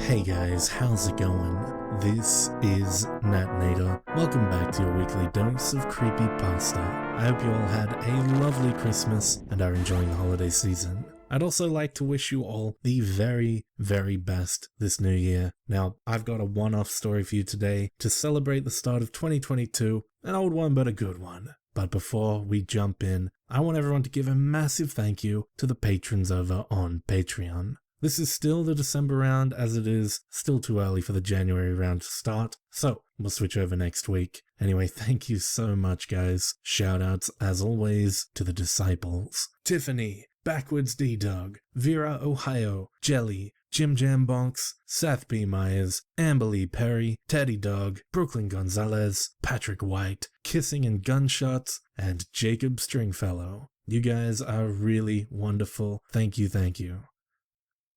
Hey guys, how's it going? This is Natnator. Welcome back to your weekly dose of creepypasta. I hope you all had a lovely Christmas and are enjoying the holiday season. I'd also like to wish you all the very, very best this new year. Now, I've got a one-off story for you today to celebrate the start of 2022, an old one but a good one. But before we jump in, I want everyone to give a massive thank you to the patrons over on Patreon. This is still the December round, as it is still too early for the January round to start, so we'll switch over next week. Anyway, thank you so much, guys. Shoutouts, as always, to the disciples. Tiffany, Backwards D-Dog, Vera Ohio, Jelly, Jim Jambonks, Seth B. Myers, Amberly Perry, Teddy Dog, Brooklyn Gonzalez, Patrick White, Kissing and Gunshots, and Jacob Stringfellow. You guys are really wonderful. Thank you, thank you.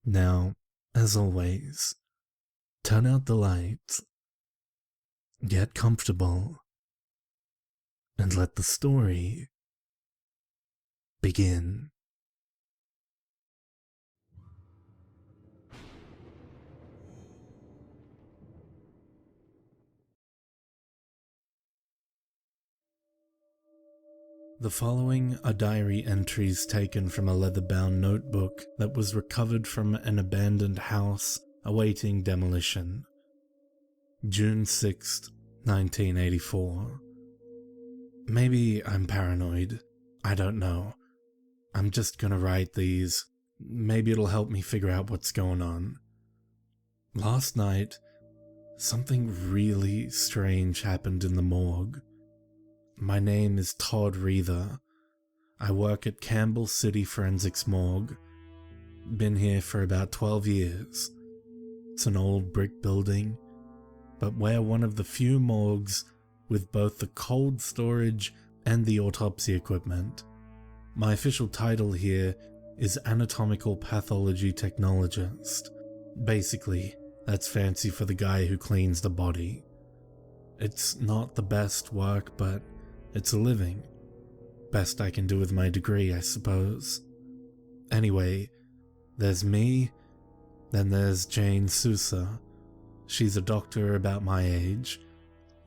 Now, as always, turn out the lights, get comfortable, and let the story begin. The following are diary entries taken from a leather-bound notebook that was recovered from an abandoned house awaiting demolition. June 6th, 1984. Maybe I'm paranoid. I don't know. I'm just gonna write these. Maybe it'll help me figure out what's going on. Last night, something really strange happened in the morgue. My name is Todd Reether. I work at Campbell City Forensics Morgue. Been here for about 12 years. It's an old brick building, but we're one of the few morgues with both the cold storage and the autopsy equipment. My official title here is Anatomical Pathology Technologist. Basically, that's fancy for the guy who cleans the body. It's not the best work, but it's a living. Best I can do with my degree, I suppose. Anyway, there's me, then there's Jane Sousa. She's a doctor about my age,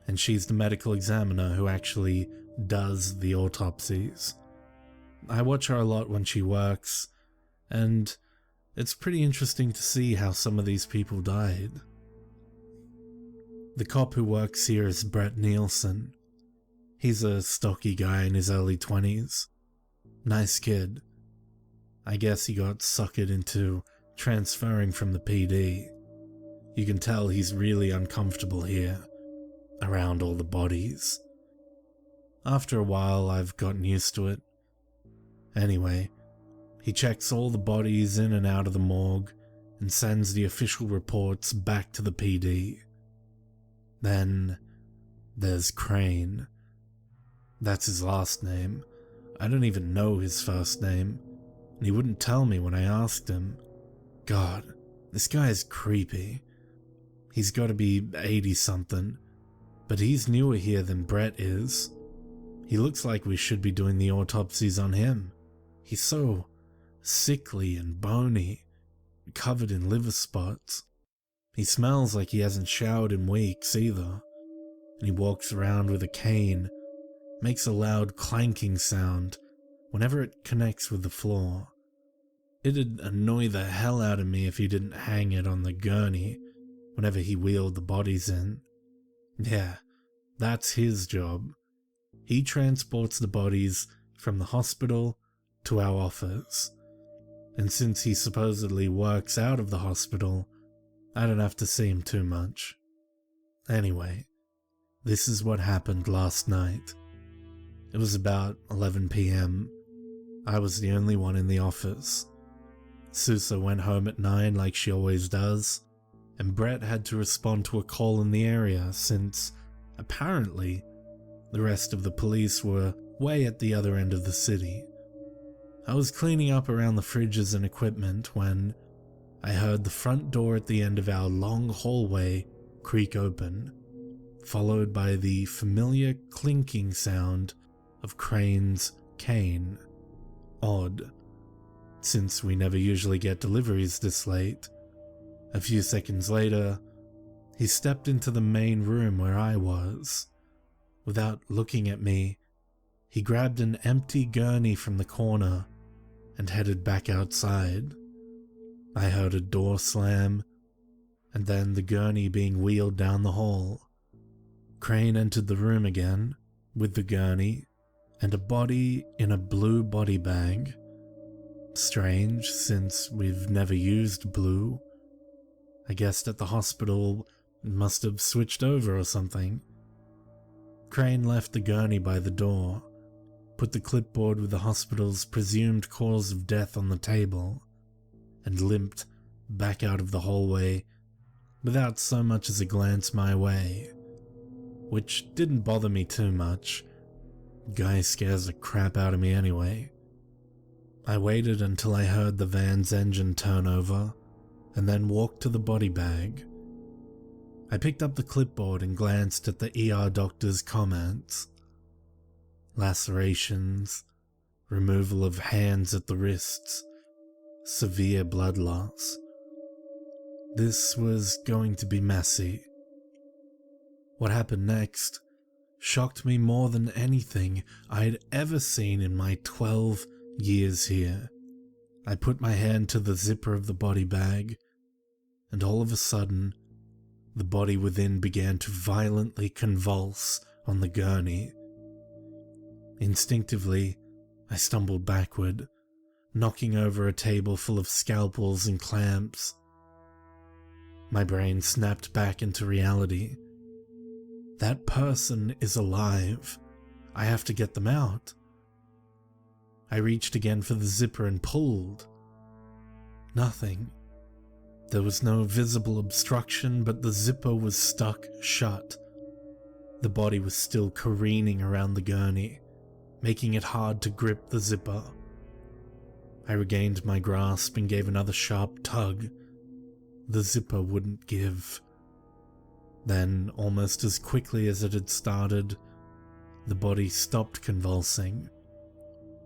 and she's the medical examiner who actually does the autopsies. I watch her a lot when she works, and it's pretty interesting to see how some of these people died. The cop who works here is Brett Nielsen. He's a stocky guy in his early 20s. Nice kid. I guess he got suckered into transferring from the PD. You can tell he's really uncomfortable here, around all the bodies. After a while, I've gotten used to it. Anyway, he checks all the bodies in and out of the morgue and sends the official reports back to the PD. Then there's Crane. That's his last name. I don't even know his first name, and he wouldn't tell me when I asked him. God, this guy is creepy. He's got to be 80-something, but he's newer here than Brett is. He looks like we should be doing the autopsies on him. He's so sickly and bony, covered in liver spots. He smells like he hasn't showered in weeks either, and he walks around with a cane. Makes a loud clanking sound whenever it connects with the floor. It'd annoy the hell out of me if he didn't hang it on the gurney whenever he wheeled the bodies in. Yeah, that's his job. He transports the bodies from the hospital to our office. And since he supposedly works out of the hospital, I don't have to see him too much. Anyway, this is what happened last night. It was about 11 p.m. I was the only one in the office. Sousa went home at 9 like she always does, and Brett had to respond to a call in the area since, apparently, the rest of the police were way at the other end of the city. I was cleaning up around the fridges and equipment when I heard the front door at the end of our long hallway creak open, followed by the familiar clinking sound of Crane's cane. Odd, since we never usually get deliveries this late. A few seconds later, he stepped into the main room where I was. Without looking at me, he grabbed an empty gurney from the corner and headed back outside. I heard a door slam, and then the gurney being wheeled down the hall. Crane entered the room again, with the gurney, and a body in a blue body bag. Strange, since we've never used blue. I guessed at the hospital it must have switched over or something. Crane left the gurney by the door, put the clipboard with the hospital's presumed cause of death on the table, and limped back out of the hallway without so much as a glance my way, which didn't bother me too much. Guy scares the crap out of me anyway. I waited until I heard the van's engine turn over, and then walked to the body bag. I picked up the clipboard and glanced at the ER doctor's comments. Lacerations, removal of hands at the wrists, severe blood loss. This was going to be messy. What happened next shocked me more than anything I had ever seen in my 12 years here. I put my hand to the zipper of the body bag, and all of a sudden, the body within began to violently convulse on the gurney. Instinctively, I stumbled backward, knocking over a table full of scalpels and clamps. My brain snapped back into reality. That person is alive. I have to get them out. I reached again for the zipper and pulled. Nothing. There was no visible obstruction, but the zipper was stuck shut. The body was still careening around the gurney, making it hard to grip the zipper. I regained my grasp and gave another sharp tug. The zipper wouldn't give. Then, almost as quickly as it had started, the body stopped convulsing,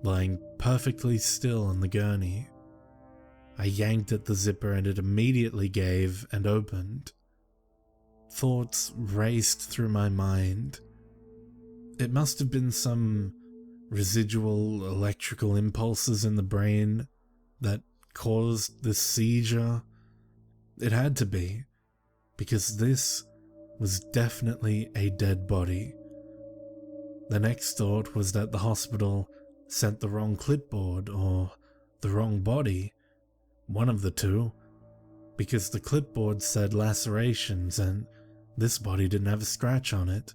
lying perfectly still on the gurney. I yanked at the zipper and it immediately gave and opened. Thoughts raced through my mind. It must have been some residual electrical impulses in the brain that caused this seizure. It had to be, because this was definitely a dead body. The next thought was that the hospital sent the wrong clipboard or the wrong body, one of the two, because the clipboard said lacerations and this body didn't have a scratch on it.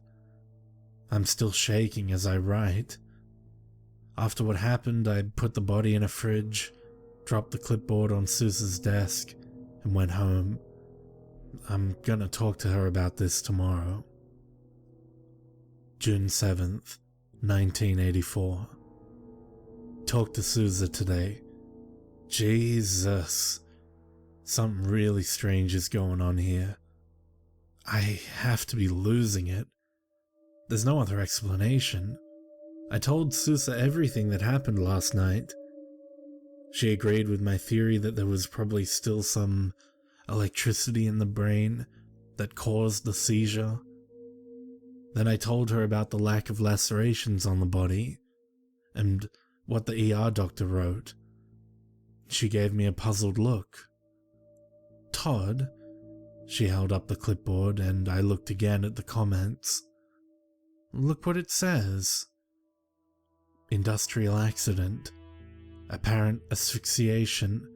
I'm still shaking as I write. After what happened, I put the body in a fridge, dropped the clipboard on Sousa's desk, and went home. I'm gonna talk to her about this tomorrow. June 7th, 1984. Talked to Sousa today. Jesus. Something really strange is going on here. I have to be losing it. There's no other explanation. I told Sousa everything that happened last night. She agreed with my theory that there was probably still some electricity in the brain that caused the seizure. Then I told her about the lack of lacerations on the body and what the ER doctor wrote. She gave me a puzzled look. Todd? She held up the clipboard and I looked again at the comments. Look what it says. Industrial accident. Apparent asphyxiation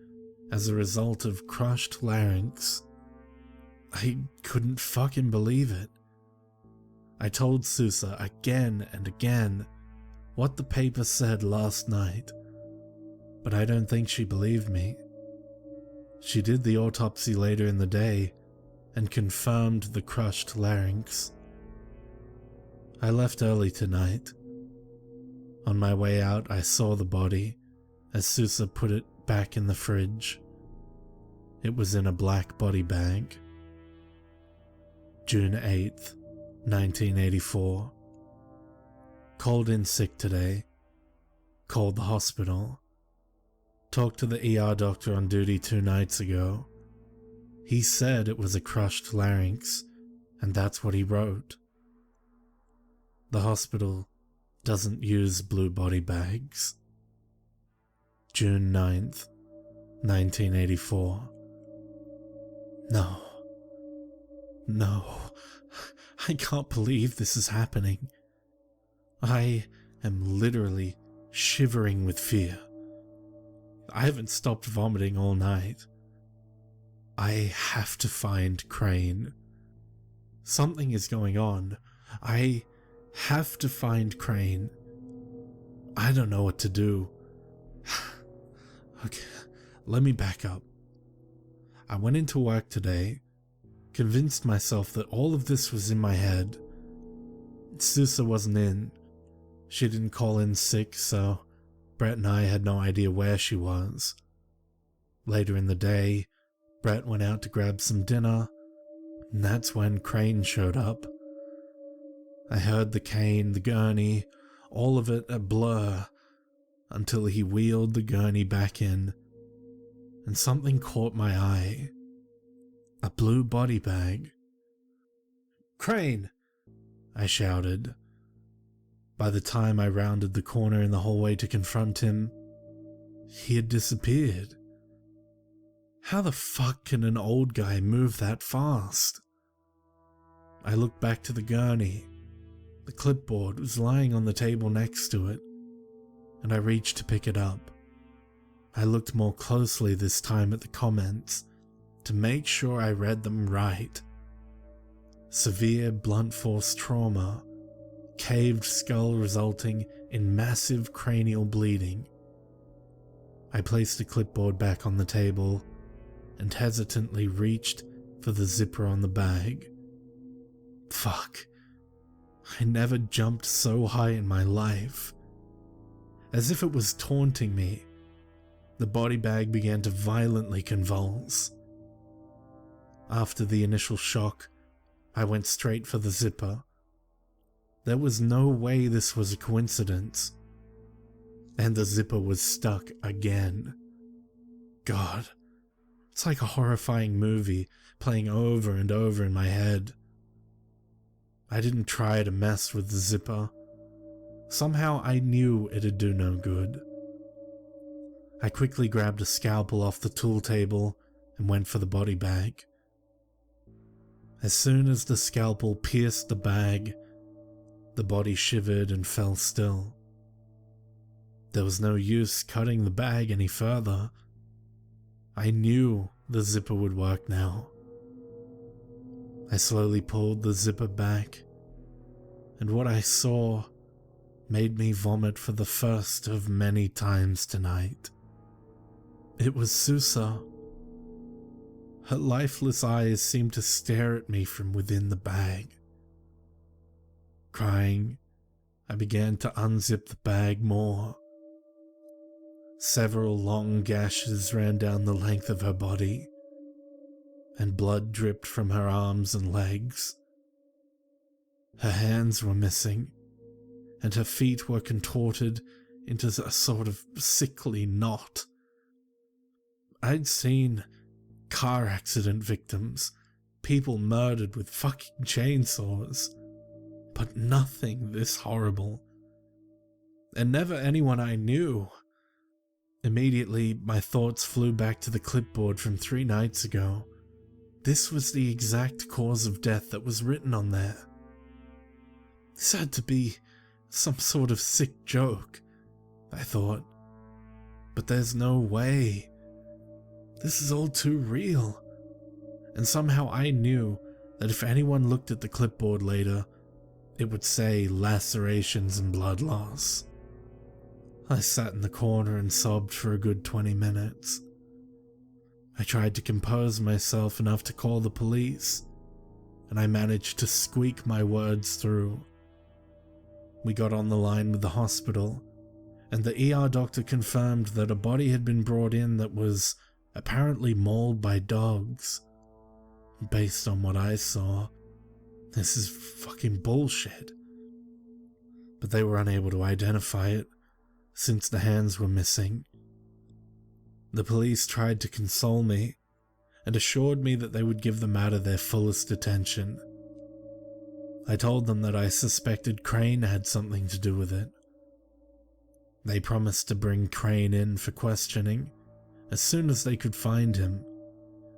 as a result of crushed larynx. I couldn't fucking believe it. I told Sousa again and again what the paper said last night, but I don't think she believed me. She did the autopsy later in the day and confirmed the crushed larynx. I left early tonight. On my way out, I saw the body as Sousa put it back in the fridge. It was in a black body bag. June 8th, 1984. Called in sick today. Called the hospital. Talked to the ER doctor on duty 2 nights ago. He said it was a crushed larynx, and that's what he wrote. The hospital doesn't use blue body bags. June 9th, 1984. No. I can't believe this is happening. I am literally shivering with fear. I haven't stopped vomiting all night. I have to find Crane. Something is going on. I have to find Crane. I don't know what to do. Okay, let me back up. I went into work today, convinced myself that all of this was in my head. Sousa wasn't in. She didn't call in sick, so Brett and I had no idea where she was. Later in the day, Brett went out to grab some dinner, and that's when Crane showed up. I heard the cane, the gurney, all of it a blur, until he wheeled the gurney back in, and something caught my eye. A blue body bag. "Crane!" I shouted. By the time I rounded the corner in the hallway to confront him, he had disappeared. How the fuck can an old guy move that fast? I looked back to the gurney. The clipboard was lying on the table next to it, and I reached to pick it up. I looked more closely this time at the comments to make sure I read them right. Severe blunt force trauma, caved skull resulting in massive cranial bleeding. I placed the clipboard back on the table and hesitantly reached for the zipper on the bag. Fuck. I never jumped so high in my life. As if it was taunting me, the body bag began to violently convulse. After the initial shock, I went straight for the zipper. There was no way this was a coincidence. And the zipper was stuck again. God, it's like a horrifying movie playing over and over in my head. I didn't try to mess with the zipper. Somehow I knew it'd do no good. I quickly grabbed a scalpel off the tool table and went for the body bag. As soon as the scalpel pierced the bag, the body shivered and fell still. There was no use cutting the bag any further. I knew the zipper would work now. I slowly pulled the zipper back, and what I saw made me vomit for the first of many times tonight. It was Sousa. Her lifeless eyes seemed to stare at me from within the bag. Crying, I began to unzip the bag more. Several long gashes ran down the length of her body, and blood dripped from her arms and legs. Her hands were missing, and her feet were contorted into a sort of sickly knot. I'd seen car accident victims, people murdered with fucking chainsaws, but nothing this horrible. And never anyone I knew. Immediately, my thoughts flew back to the clipboard from 3 nights ago. This was the exact cause of death that was written on there. This had to be some sort of sick joke, I thought. But there's no way. This is all too real. And somehow I knew that if anyone looked at the clipboard later, it would say lacerations and blood loss. I sat in the corner and sobbed for a good 20 minutes. I tried to compose myself enough to call the police, and I managed to squeak my words through. We got on the line with the hospital, and the ER doctor confirmed that a body had been brought in that was apparently mauled by dogs. Based on what I saw, this is fucking bullshit. But they were unable to identify it, since the hands were missing. The police tried to console me, and assured me that they would give the matter their fullest attention. I told them that I suspected Crane had something to do with it. They promised to bring Crane in for questioning as soon as they could find him.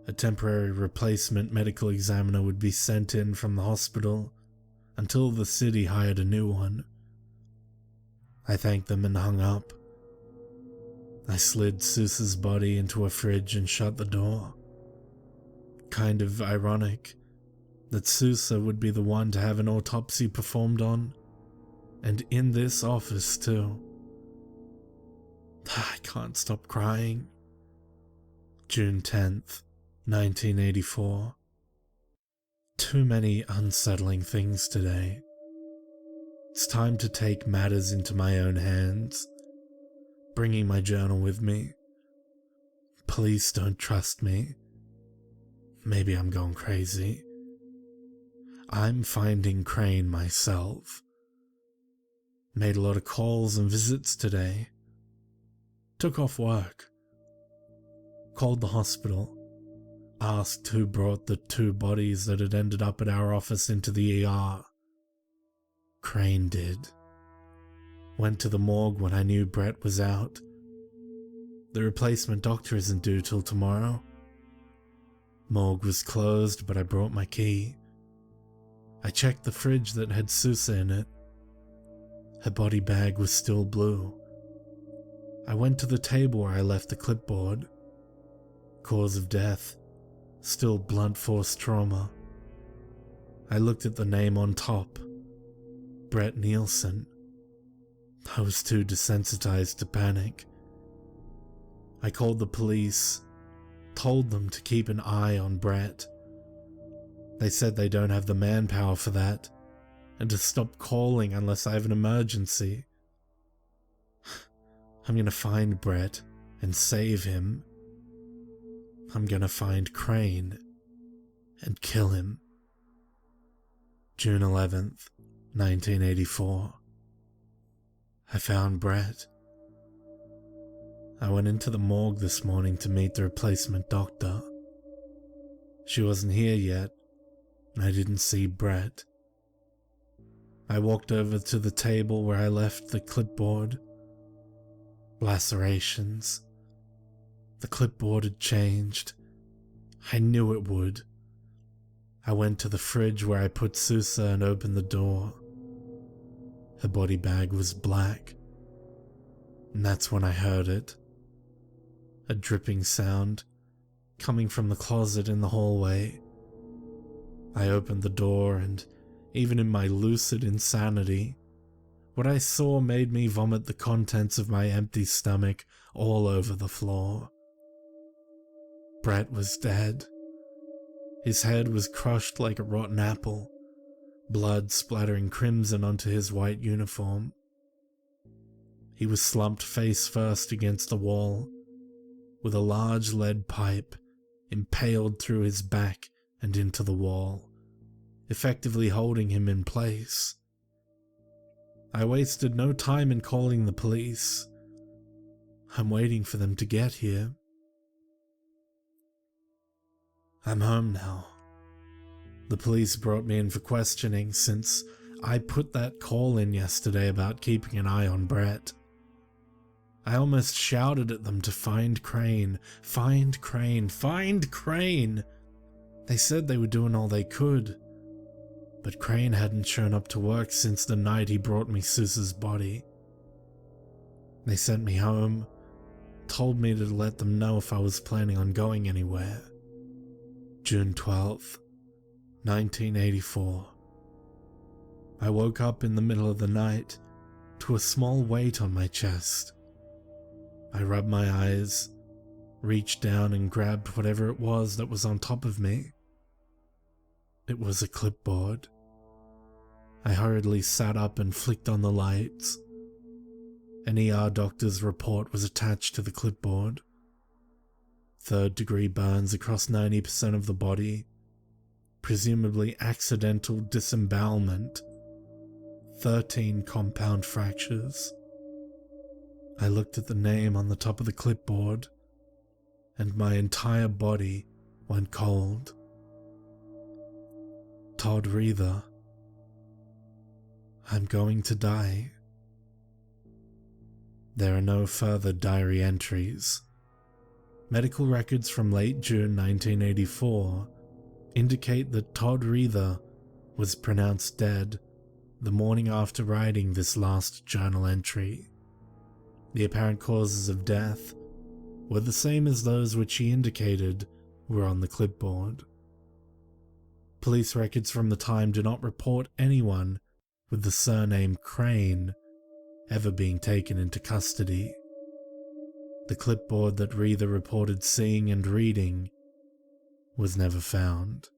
A temporary replacement medical examiner would be sent in from the hospital until the city hired a new one. I thanked them and hung up. I slid Sousa's body into a fridge and shut the door. Kind of ironic that Sousa would be the one to have an autopsy performed on, and in this office too. I can't stop crying. June 10th, 1984. Too many unsettling things today. It's time to take matters into my own hands, bringing my journal with me. Police don't trust me. Maybe I'm going crazy. I'm finding Crane myself. Made a lot of calls and visits today. Took off work. Called the hospital. Asked who brought the 2 bodies that had ended up at our office into the ER. Crane did. Went to the morgue when I knew Brett was out. The replacement doctor isn't due till tomorrow. Morgue was closed, but I brought my key. I checked the fridge that had Sousa in it. Her body bag was still blue. I went to the table where I left the clipboard. Cause of death, still blunt force trauma. I looked at the name on top. Brett Nielsen. I was too desensitized to panic. I called the police, told them to keep an eye on Brett. They said they don't have the manpower for that, and to stop calling unless I have an emergency. I'm gonna find Brett and save him. I'm gonna find Crane and kill him. June 11th, 1984. I found Brett. I went into the morgue this morning to meet the replacement doctor. She wasn't here yet, and I didn't see Brett. I walked over to the table where I left the clipboard. Lacerations. The clipboard had changed. I knew it would. I went to the fridge where I put Sousa and opened the door. Her body bag was black. And that's when I heard it. A dripping sound coming from the closet in the hallway. I opened the door, and even in my lucid insanity, what I saw made me vomit the contents of my empty stomach all over the floor. Brett was dead. His head was crushed like a rotten apple, blood splattering crimson onto his white uniform. He was slumped face first against the wall, with a large lead pipe impaled through his back and into the wall, effectively holding him in place. I wasted no time in calling the police. I'm waiting for them to get here. I'm home now. The police brought me in for questioning since I put that call in yesterday about keeping an eye on Brett. I almost shouted at them to find Crane, find Crane, find Crane. They said they were doing all they could, but Crane hadn't shown up to work since the night he brought me Sousa's body. They sent me home, told me to let them know if I was planning on going anywhere. June 12th, 1984. I woke up in the middle of the night to a small weight on my chest. I rubbed my eyes, reached down and grabbed whatever it was that was on top of me. It was a clipboard. I hurriedly sat up and flicked on the lights. An ER doctor's report was attached to the clipboard. 3rd-degree burns across 90% of the body, presumably accidental disembowelment, 13 compound fractures. I looked at the name on the top of the clipboard, and my entire body went cold. Todd Reether. I'm going to die. There are no further diary entries. Medical records from late June 1984 indicate that Todd Reether was pronounced dead the morning after writing this last journal entry. The apparent causes of death were the same as those which he indicated were on the clipboard. Police records from the time do not report anyone with the surname Crane ever being taken into custody. The clipboard that Reether reported seeing and reading was never found.